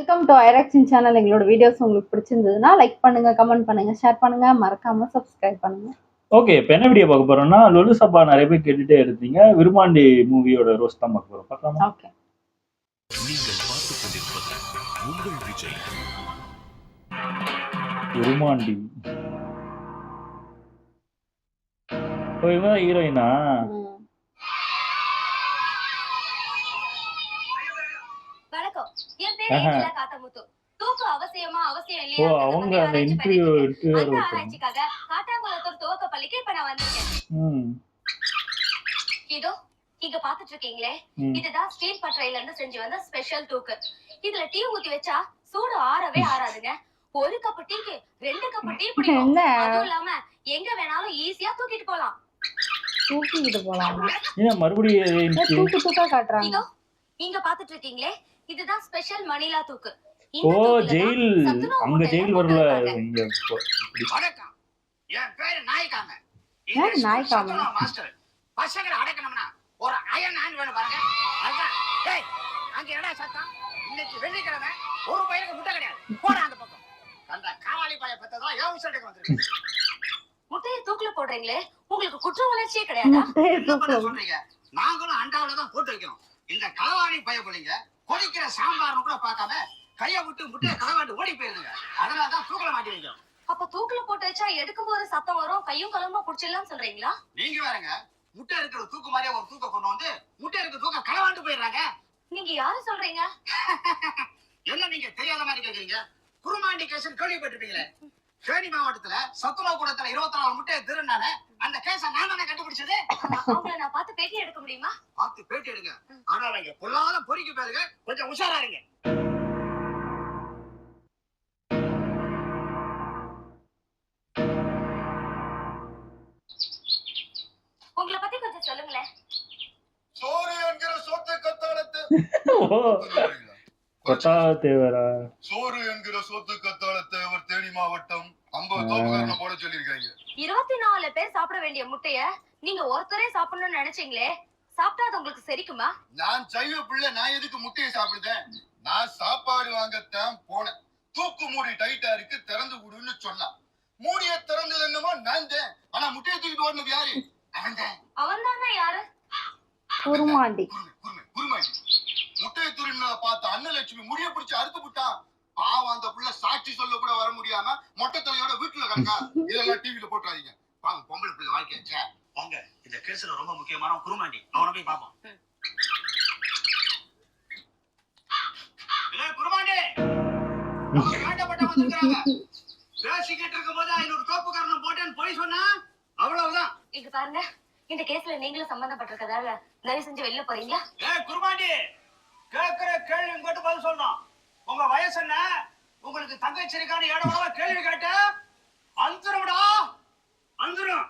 Welcome to ஐராக்சின் channel. எங்களோட videos உங்களுக்கு பிடிச்சிருந்ததுன்னா லைக் பண்ணுங்க, கமெண்ட் பண்ணுங்க, ஷேர் பண்ணுங்க, மறக்காம சப்ஸ்கிரைப் பண்ணுங்க. ஓகே, இப்போ என்ன வீடியோ பார்க்க போறோம்னா, லொலு சபா நிறைய பேர் கேட்டுட்டே இருந்தீங்க. விருமாண்டி மூவியோட ரோஸ் தான் பார்க்க போறோம். பார்க்கலாமா? ஓகே. நீங்கள் பார்த்துக் கொண்டிருப்பது உங்கள் விஜய். விருமாண்டி. ஓ, இவங்க தான் ஹீரோயினா? வணக்கம், என் பேரு ஏஞ்சலா காத்தமுத்து. தூக்கு அவசியமா அவசியம் ஓ, இல்லையா? அவங்க அந்த இன்டர்வியூ அந்த ஆராய்ச்சிக்காக காட்டாங்குளத்தூர் துவக்க பள்ளிக்கு இப்ப நான் வந்திருக்கேன். இதோ இங்க பாத்துட்டு இருக்கீங்களே, இதுதான் ஸ்டீல் பட்டறையில இருந்து செஞ்சு வந்த ஸ்பெஷல் தூக்கு. இதுல டீ ஊத்தி வச்சா சூடு ஆறவே ஆறாதுங்க. ஒரு கப் டீக்கு 2 கப் டீ பிடிக்கும். அதுவும் இல்லாம எங்க வேணாலும் ஈஸியா தூக்கிட்டு போலாம். மறுபடியும் தூக்கா காட்டுறாங்க. இதோ இங்க பாத்துட்டு இருக்கீங்களே, இதுதான் ஸ்பெஷல் மணிலா தூக்கு. ஓ, ஜெயில். அங்க ஜெயில் வரல இங்க. வணக்கம், என் பேரு நாய்க்காம. நாய்க்காம மாஸ்டர். பசங்களை அடக்கணும்னா ஒரு அயன் ஹேண்ட் வேணும் பாருங்க. அதான். டேய், அங்க என்னடா சத்தம்? இன்னைக்கு வெள்ளிக்கிழமை, ஒரு பையனுக்கு முட்டை கிடையாது. போடா அந்த பக்கம். அந்த காவாலி பைய பெத்ததெல்லாம் ஏன் உசட்டுக்கு வந்திருக்கு? முட்டையை தூக்குல போடுறீங்களே, உங்களுக்கு குற்ற உணர்ச்சியே கிடையாதா? என்ன பண்ண சொல்றீங்க? நாங்களும் அண்டாவில தான் போட்டு வைக்கிறோம். இந்த களவாணி பைய பிள்ளைங்க கொதிக்கிற சாம்பார்னு கூட பார்க்காம கைய விட்டு முட்டையை களவாண்டு ஓடி போயிருங்க. அதனாலதான் தூக்கல மாட்டி வைக்கிறோம். அப்ப தூக்குல போட்டு வச்சா எடுக்கும் போது சத்தம் வரும், கையும் களமா புடிச்சிடலாம் சொல்றீங்களா? நீங்க வேறங்க, முட்டை இருக்கிற தூக்கு மாதிரியே ஒரு தூக்க கொண்டு வந்து முட்டை இருக்கிற தூக்க களவாண்டு போயிடுறாங்க. நீங்க யாரு சொல்றீங்க? என்ன நீங்க தெரியாத மாதிரி கேக்குறீங்க? குருமாண்டி கேஸ் கேள்விப்பட்டிருப்பீங்களே? தேனி மாவட்டத்துல சத்துணவு கூடத்துல 24 முட்டையை திருநானே, அந்த கேஸ நான் தானே கண்டுபிடிச்சது. அவங்கள நான் பார்த்து பேட்டி எடுக்க முடியுமா? பார்த்து பேட்டி எடுங்க. ஆனா நீங்க பொல்லாத பொறிக்கு பேருங்க, கொஞ்சம் உஷாரா இருங்க. உங்களை பத்தி கொஞ்சம் சொல்லுங்களேன். சோறு என்கிற சொத்து கத்தாளத்தை தேவரா சோறு என்கிற சொத்து கத்தாள தேவர் தேனி மாவட்டம் 50 தோப்புக்காரனை போட சொல்லிருக்காங்க. 24 பேர் சாப்பிட வேண்டிய முட்டைய நீங்க ஒருத்தரே சாப்பிடணும்னு நினைச்சீங்களே, சாப்பிட்டா அது உங்களுக்கு செரிக்குமா? நான் சைவ பிள்ளை, நான் எதுக்கு முட்டையை சாப்பிடுதேன்? நான் சாப்பாடு வாங்கத்தான் போனேன். தூக்கு மூடி டைட்டா இருக்கு, திறந்து விடுன்னு சொன்னா. மூடிய திறந்தது என்னமோ நான் தான். ஆனா முட்டையை தூக்கிட்டு ஓடுனது யாரு? அவன் தானே யாரு? குருமாண்டி. குருமாண்டி முட்டையை துருவினதை பார்த்த அன்னலட்சுமி முடிய பிடிச்சு அறுத்து விட்டான். பாவம், அந்த புள்ள சாட்சி சொல்ல கூட வர முடியாம மொட்டை தலையோட வீட்டுல கிடக்கா. இதெல்லாம் டிவில போட்டுறாதீங்க. வாங்க, பொம்பளை பிள்ளை வாழ்க்கையாச்சே. வாங்க, இந்த கேஸ்ல ரொம்ப முக்கியமான குருமாண்டி, அவனை போய் பாப்போம். குருமாண்டி வேண்டப்பட்ட வந்திருக்காங்க. பேசிக்கிட்டு இருக்கும் போது 500 தோப்புக்காரனை போட்டேன்னு போய் சொன்னா அவ்வளவுதான். இங்க பாருங்க, இந்த கேஸ்ல நீங்களும் சம்பந்தப்பட்டிருக்கதால தயவு செஞ்சு வெளில போறீங்களா? குருமாண்டி, கேக்குற கேள்வி மட்டும் பதில் சொல்லணும். உங்க வயசு என்ன? உங்களுக்கு தங்கச்சி இருக்கான இடமா கேள்வி கேட்ட அந்துரும்டா, அந்துரும்.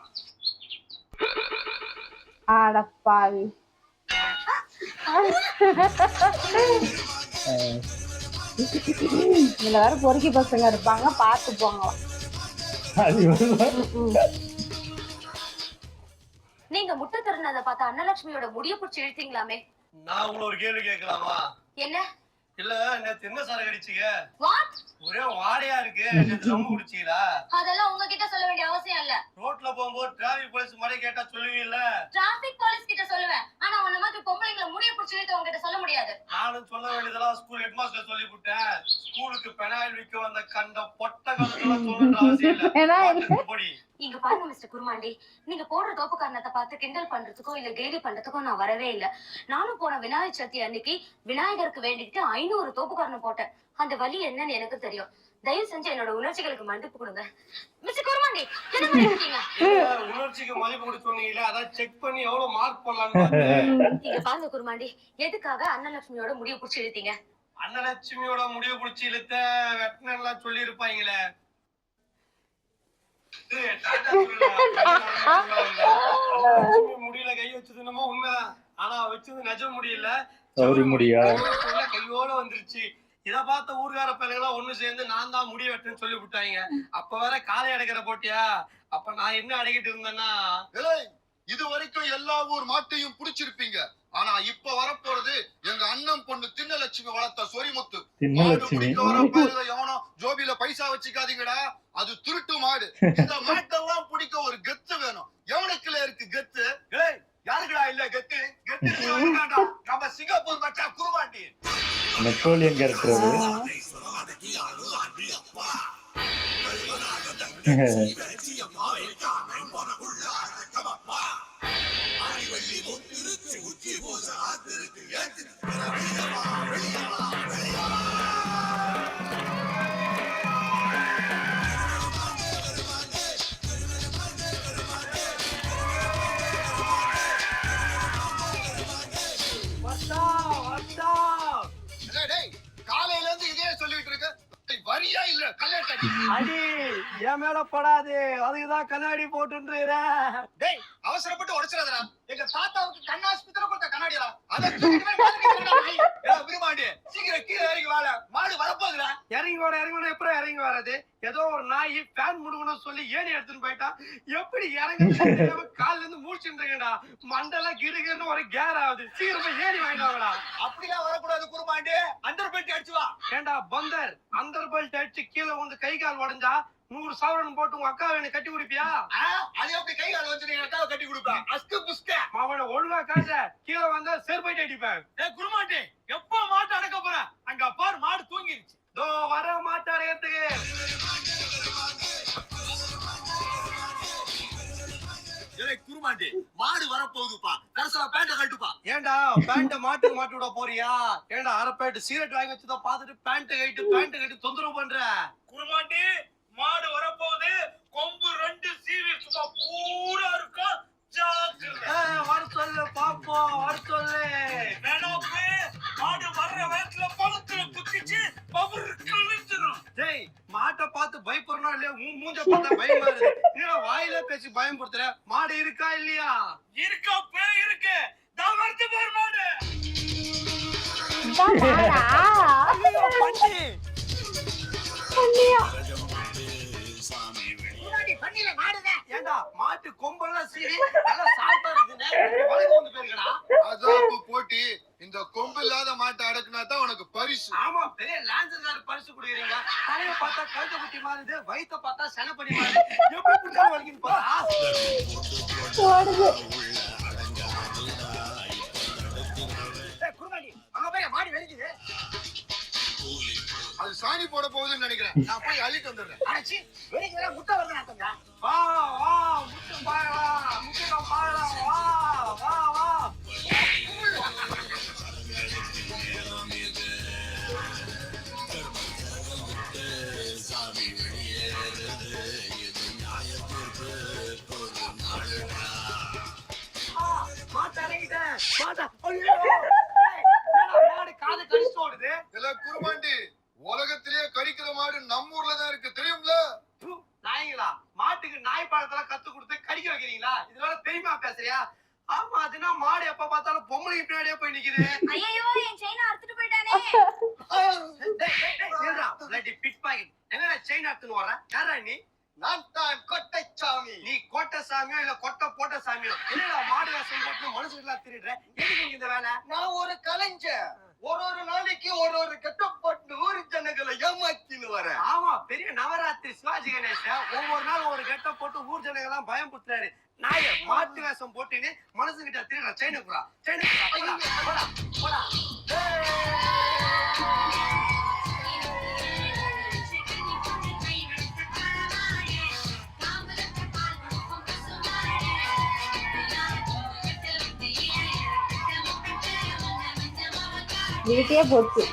ஆடப்பாவி. இதுல வேற பொறுக்கி பசங்க இருப்பாங்க, பார்த்து போங்க. நீங்க முட்டை திறனதை பார்த்த அன்னலட்சுமியோட முடிய பிடிச்சி இழுத்தீங்களாமே. நான் உங்களை ஒரு கேள்வி கேட்கலாமா? என்ன? இல்ல, நேத்து என்ன சார கடிச்சீங்க? வாட்? ஒரே வாடையா இருக்கு. நேத்து ரொம்ப குடிச்சீங்களா? அதெல்லாம் உங்ககிட்ட சொல்ல வேண்டிய அவசியம் இல்ல. ரோட்ல போகும்போது டிராபிக் போலீஸ் மாதிரி கேட்டா சொல்லுவீங்கல்ல? டிராபிக் போலீஸ் கிட்ட சொல்லுவேன், ஆனா உன்ன மாதிரி பொம்பளைங்களை முடிய பிடிச்சி இழுத்து உங்ககிட்ட சொல்ல முடியாது. நானும் சொல்ல வேண்டியதெல்லாம் ஸ்கூல் ஹெட்மாஸ்டர் சொல்லி விட்டேன். ஸ்கூலுக்கு பெனாயில் விற்க வந்த கண்ட பொட்ட கலத்துல சொல்ற அவசியம் இல்ல. போடி. இங்க பாருங்க மிஸ்டர் குருமாண்டி, நீங்க போடுற தோப்பு காரணத்தை பார்த்து கிண்டல் பண்றதுக்கோ இல்ல கேலி பண்றதுக்கோ நான் வரவே இல்ல. நானும் போன விநாயகர் சதுர்த்தி அன்னைக்கு விநாயகருக்கு வேண்டிட்டு 500 தோப்பு காரணம் போட்டேன். அந்த வலி என்னன்னு எனக்கு தெரியும். தயவு செஞ்சு என்னோட உணர்ச்சிகளுக்கு மதிப்பு கொடுங்க. மிஸ்டர் குருமாண்டி, என்ன பண்ணிருக்கீங்க? உணர்ச்சிக்கு மதிப்பு கொடுத்து சொன்னீங்களா? அத செக் பண்ணி எவ்வளவு மார்க் போடலாம்னு. இங்க பாருங்க குருமாண்டி, எதுக்காக அன்னலட்சுமியோட முடிவு புடிச்சு இழுத்தீங்க? அன்னலட்சுமியோட முடிவு புடிச்சு இழுத்த வெட்டினெல்லாம் சொல்லி இருப்பாங்களே. முடியல கை வச்சது என்னமோ உண்மைதான். ஆனா வச்சது நிஜம் முடியல, கையோட வந்துருச்சு. இத பார்த்த ஊர்கார பையங்களா ஒண்ணு சேர்ந்து நான் தான் முடி வெட்டுன்னு சொல்லி விட்டாங்க. அப்ப வேற காலை அடைக்கிற போட்டியா? அப்ப நான் என்ன அடைக்கிட்டு இருந்தேன்னா, இது வரைக்கும் எல்லா ஊர் மாட்டையும் புடிச்சிருப்பீங்க. ஆனா இப்ப வரப்போறது எங்க அண்ணன் பொண்ணு திண்ணலட்சுமி வளர்த்த சொரிமுத்து. திண்ணலட்சுமி எவனோ ஜோபியில பைசா வச்சுக்காதீங்கடா, அது திருட்டு மாடு. இந்த மாட்டெல்லாம் பிடிக்க ஒரு கெத்து வேணும். எவனுக்குள்ள இருக்கு கெத்து? யாருக்குடா இல்ல கெத்து? கெத்து நம்ம சிங்கப்பூர் மச்சா குருவாண்டி. நெப்போலியன் கேரக்டர் காலையில இருந்து இதே சொல்லிட்டு இருக்க, வரியா இல்ல கல்யாணம் அடி என் மேல படாது, அதுக்குதான் கண்ணாடி போட்டுன்றீர. டேய் அவசரப்பட்டு உடைச்சிடாதடா. எங்க தாத்தாவுக்கு கண் ஆஸ்பத்திரி கொடுத்த கண்ணாடிடா. அத விரும்பாண்டி சீக்கிரம் கீழே இறங்கி வாழ, மாடு வரப்போகுதுடா. இறங்கி வர எப்பறம் இறங்கி வர்றது? ஏதோ ஒரு நாய் ஃபேன் முடுங்கணும்னு சொல்லி ஏணி எடுத்துன்னு போயிட்டான். எப்படி இறங்க கால்ல இருந்து மூச்சுன்றீங்கடா. மண்டெல்லாம் கிருகிருன்னு ஒரு கேர் ஆகுது. சீக்கிரமா ஏணி வாங்கிட்டாங்கடா. அப்படிலாம் வரக்கூடாது குருமாண்டி. அண்டர் பெல்ட் அடிச்சு வா. ஏண்டா பந்தர், அண்டர் பெல்ட் அடிச்சு கீழே வந்து கை கால் உடைஞ்சா 100 சவரன் போட்டு உங்க அக்கா வேணும் கட்டி குடிப்பியா? அது எப்படி கை கால் வச்சு நீங்க அக்காவை கட்டி கொடுப்பேன்? அஸ்கு புஸ்க அவனை ஒழுங்கா காச கீழே வந்தா செருப்பைட்டு அடிப்பேன். குருமாண்டி எப்போ மாட்டு அடக்க போற? அங்க பாரு மாடு தூங்கிருச்சு. தோ வர மாட்டு அடையறதுக்கு. குருமாண்டி மாடு வரப்போகுதுப்பா. கரசா பேண்ட கட்டுப்பா. ஏண்டா பேண்ட மாட்டுக்கு மாட்டி விட போறியா? ஏண்டா அரை பேண்ட் சீரட் வாங்கி வச்சுதான் பாத்துட்டு பேண்ட் கட்டி தொந்தரவு பண்ற? குருமாண்டி மாடு வரப்போகுது. கொம்பு 2 சீவி சும்மா பூரா இருக்கும். வர சொல்லு பாப்போம், வர சொல்லு. மாடு வர்ற வேகத்துல பழுத்துல குத்திச்சு பவர் கிழிச்சிடும். டேய் மாட்டை பார்த்து பயப்படுறோம் இல்லையா? மூஞ்ச பார்த்தா பயமா இருக்கு. நீங்க வாயில பேசி பயன்படுத்துற. மாடு இருக்கா இல்லையா? இருக்கா, பேய் இருக்கு. நான் வரது பாரு மாடு. பண்ணி ஏண்டா மாட்டு கொம்பெல்லாம் சீவி நல்லா சாப்பிட்டா இருக்குன்னு வளைவு வந்து போயிருக்கடா. அதாப்பு போட்டி இந்த கொம்பு இல்லாத மாட்டை அடக்குனா தான் உனக்கு பரிசு. ஆமா, பெரிய லான்சர் பரிசு கொடுக்குறீங்க. தலையை பார்த்தா கழுத குட்டி மாறுது, வயிற்ற பார்த்தா செனப்படி மாறுது. எப்படி பிடிச்சாலும் வலிக்குன்னு பார்த்தா குருமாடி அங்க போய் மாடி வெடிக்குது. அது சாணி போட போகுதுன்னு நினைக்கிறேன். நான் போய் அள்ளிட்டு வந்துடுறேன். ஆச்சி வெடிக்குதுல முட்டை வந்து நாத்தங்க. வா வா முட்டை பாயலாம், முட்டை பாயலாம். வா வா வா. குருமாண்டி உலகத்திலேயே கடிக்கிற மாடு நம்ம ஊர்ல தான் இருக்கு, தெரியும்ல? நாய்ங்களா மாட்டுக்கு நாய் பழத்தெல்லாம் கத்து கொடுத்து கடிக்க வைக்கிறீங்களா? இதனால தெரியுமா பேசுறியா? ஆமா, அதுனா மாடு எப்ப பார்த்தாலும் பொம்பளைக்கு பின்னாடியே போய் நிக்குது. ஐயோ என் செயினை அறுத்துட்டு போயிட்டானே. என்ன செயின் அறுத்துன்னு வர? யாரா நீ? நான் தான் கொட்டைச்சாமி. நீ கோட்டை சாமியோ இல்ல கொட்டை போட்ட சாமியோ? என்னடா மாடு வேஷம் போட்டு மனுஷங்களா திருடுற? எதுக்கு இந்த வேலை? நான் ஒரு கலைஞர். ஒரு நாளைக்கு ஒரு கட்டப்பட்டு ஊரு ஜனங்களை ஏமாத்தின்னு வரேன். ஆமா, பெரிய நவராத்திரி சிவாஜி கணேசன் ஒவ்வொரு நாள் ஒரு கெட்ட போட்டு ஊர் ஜனங்க எல்லாம் பயம் புத்துறாரு. நாய மாட்டு வேஷம் போட்டுன்னு மனசுகிட்ட திருடுற. செயினுக்குறா போடா. வீட்டே போச்சு.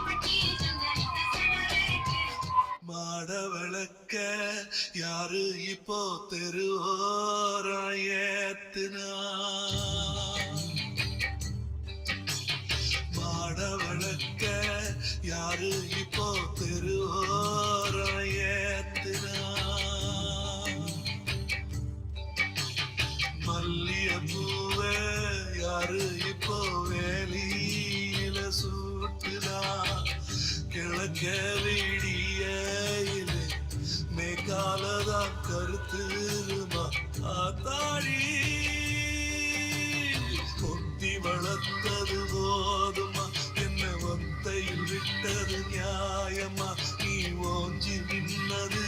மாட விளக்க யாரு இப்போ தெருவோரம் ஏத்துனா? மாட விளக்க யாரு இப்போ தெருவோரம் ஏத்துனா? மல்லிய பூவே யாரு இப்போ வேலியில சூட்டுனா? கிழக்க விடியில மேற்காலதான் கருத்துருமா ஆத்தாடி கொத்தி வளர்த்தது விட்டது நியாயமா நீ ஓஞ்சி நின்னது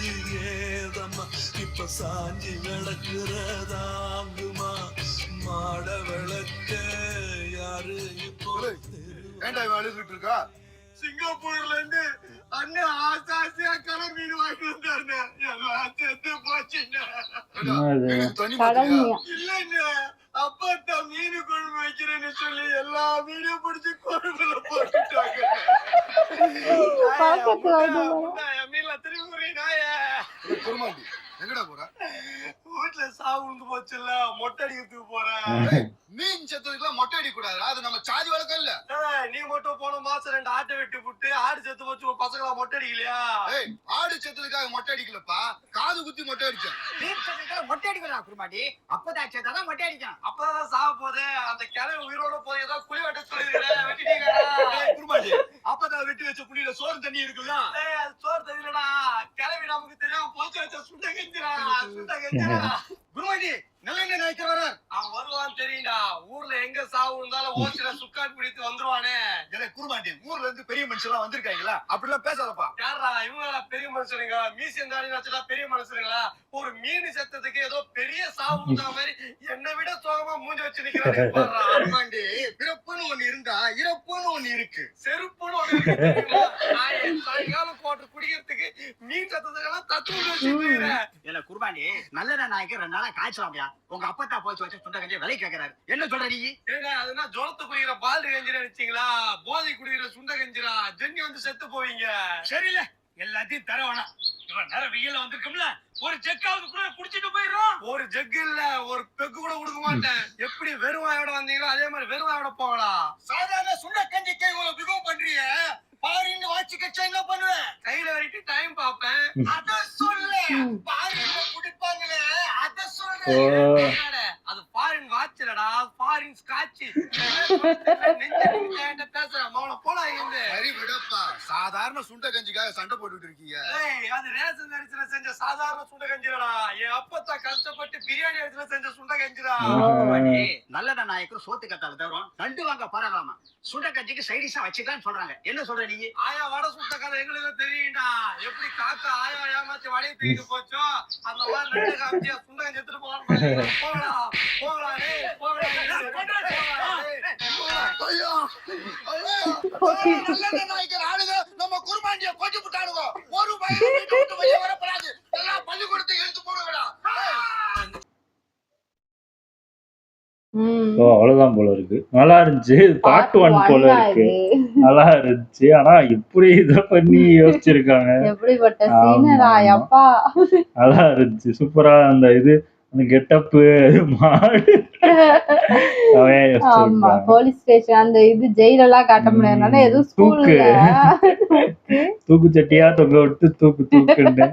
ஏதம்மா இப்ப சாஞ்சி விளக்குறதாங்குமா மாட விளக்க யாரு இப்போ ஏன்டா இவன் அழுதுகிட்டு இருக்கா? சிங்கப்பூர்ல இருந்து அண்ணன் ஆசாசியா கடல் மீன் வாங்கிட்டு வந்தாருண்ணே. எல்லாம் செத்து போச்சுண்ணே. எனக்கு தனி கடல் மாதிரியா? மீனா? இல்லைண்ணே, அப்பத்தான் மீன் குழம்பு வைக்கிறேன்னு சொல்லி எல்லா மீனையும் பிடிச்சி குழம்புல போட்டுட்டாங்க. பழக்கத்து வாய்ப்பு மீன்ல திரும்பி நாய குருமாண்டி எங்கடா போற? வீட்டுல சாவு உண்டு போச்சுல்ல, மொட்டை அடிக்கிறதுக்கு போறேன். மீன் செத்ததுக்குலாம் மொட்டை அடிக்க கூடாது. அது நம்ம சாதி வழக்கம் இல்ல. நீ மட்டும் போன மாசம் 2 ஆட்டை வெட்டி விட்டு ஆடு செத்து போச்சு, உன் பசங்களா மொட்டை அடிக்கலையா? ஏய், ஆடு செத்ததுக்காக மொட்டை அடிக்கலப்பா, காது குத்தி மொட்டை அடிச்சேன். மொட்டை அடிக்கலாம் குருமாண்டி. அப்பதான் சேர்த்தாதான் மொட்டை அடிக்கலாம். அப்பதான் சாக போதே அந்த கிளவி உயிரோட போய் ஏதோ குழி வெட்ட சொல்லிருக்கேன், வெட்டிட்டீங்களா? குருமாண்டி, அப்பதான் வெட்டி வச்ச புள்ளியில சோறு தண்ணி இருக்குல்ல? அது சோறு தெரியலடா, கிளவி நமக்கு தெரியாம போச்சு வச்ச சுண்ட கெஞ்சிரா, சுண்ட கெஞ்சிரா. குருமாண்டி, நல்லெண்ணெய் நாய்க்கு வரார். அவன் வருவான்னு தெரியும்டா, ஊர்ல எங்க சாவு இருந்தாலும் ஓசில சுக்காட் பிடித்து வந்துருவானே. குருமாண்டி, ஊர்ல இருந்து பெரிய மனுஷன் எல்லாம் வந்திருக்காங்களா? அப்படிலாம் பேசாதப்பா. யாரா இவங்களா பெரிய மனுஷனுங்க? மியூசியம் தானே வச்சுட்டா பெரிய மனுஷனுங்களா? ஒரு மீன் செத்ததுக்கு ஏதோ பெரிய சாவுன்ற மாதிரி என்னை விட சோகமா மூஞ்சி வச்சு நிக்கிறாரு. குருமாண்டி, பிறப்புன்னு ஒண்ணு இருந்தா இறப்புன்னு ஒண்ணு இருக்கு. செருப்புன்னு ஒண்ணு இருக்கு தெரியுமா? சாயங்காலம் போட்டு குடிக்கிறதுக்கு மீன் செத்ததுக்கெல்லாம் தத்து வச்சுக்கிறேன். இல்ல குருமாண்டி, நல்ல நாய்க்கு 2 நாளா காய்ச்சலாம்யா. உங்க அப்பத்தா போச்சு வச்சு சுண்ட கஞ்சி விலை கேட்கிறாரு. என்ன சொல்ற நீ? ஏங்க அதுனா ஜோலத்து குடிக்கிற பால் கஞ்சிரா வச்சீங்களா? போதை குடிக்கிற சுண்ட கஞ்சிரா? ஜென்னி வந்து செத்து போவீங்க. சரியில்ல, எல்லாத்தையும் தர வேணாம். இவன் நேரம் வெயில வந்திருக்கும்ல, ஒரு ஜெக்காவது கூட குடிச்சிட்டு போயிடும். ஒரு ஜெக் இல்ல, ஒரு பெக்கு கூட கொடுக்க மாட்டேன். எப்படி வெறும் வாயோட வந்தீங்களோ அதே மாதிரி வெறும் வாயோட போகலாம். சாதாரண சுண்ட கஞ்சிக்கே இவ்வளவு பிகவ் பண்றீங்க. பாரின்னு வாட்சி கட்சா என்ன பண்ணுவேன்? கையில வரைக்கு டைம் பாப்பேன். அத சொல்லு. பாரின்னு குடிப்பாங்களே, அத சொல்லு. அது ஃபாரின் வாட்ச் இல்லடா, ஃபாரின் ஸ்காட்ச். பேசுறேன் மவன போடா இங்க. சரி விடப்பா, சாதாரண சுண்ட கஞ்சிக்காக சண்டை போட்டுட்டு இருக்கீங்க. அது ரேஷன் அரிசில செஞ்ச சாதாரண சுண்ட கஞ்சிரடா. என் அப்பத்தா கஷ்டப்பட்டு பிரியாணி அரிசில செஞ்ச சுண்ட கஞ்சிரா. நல்ல நாயக்கு சோத்து கத்தால தரும் நண்டு வாங்க பாராளாமா. சுண்ட கஞ்சிக்கு சைடிஷா வச்சுக்கலாம்னு சொல்றாங்க. என்ன சொல்ற நீ? ஆயா வடை சுட்ட கதை எங்களுக்கு தெரியும்டா. எப்படி காக்கா ஆயா ஏமாத்தி வடையை தூக்கிட்டு போச்சோ அந்த மாதிரி 2 காமிச்சியா சுண்ட கஞ்சி எடுத்துட்டு போகலாம். போகலாம் போகலாம் டேய், போகலாம். ஐயோ, ஐயோ, நல்ல நாய்க்கு ஆளுங்க நம்ம குருமாண்டிய கொஞ்சம் விட்டானுங்க. ஒரு பையன் வீட்டை விட்டு வெளியே வரப்படாது. எல்லாம் பள்ளிக்கூடத்துக்கு எடுத்து போடுங்கடா. அவ்வளவுதான் போல இருக்கு. நல்லா இருந்துச்சு. பார்ட் 1 போல இருக்கு. நல்லா இருந்துச்சு. ஆனா இப்படி இத பண்ணி யோசிச்சிருக்காங்க. எப்படிப்பட்ட சீனரா அப்பா. நல்லா இருந்துச்சு. சூப்பரா அந்த இது அந்த கெட்டப் மாடு ஆமா, போலீஸ் ஸ்டேஷன் அந்த இது ஜெயிலெல்லாம் காட்ட முடியாதுனால எதுவும் ஸ்கூல்ல தூக்கு சட்டியா தொங்க விட்டு தூக்குன்னு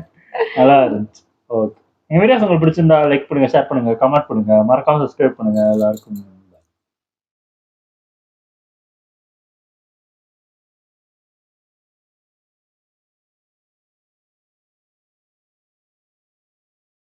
நல்லா இருந்துச்சு. ஓகே, இந்த வீடியோஸ் உங்களுக்கு பிடிச்சிருந்தா லைக் பண்ணுங்க, ஷேர் பண்ணுங்க, கமெண்ட் பண்ணுங்க, மறக்காம சப்ஸ்கிரைப் பண்ணுங்க. எல்லாருக்கும்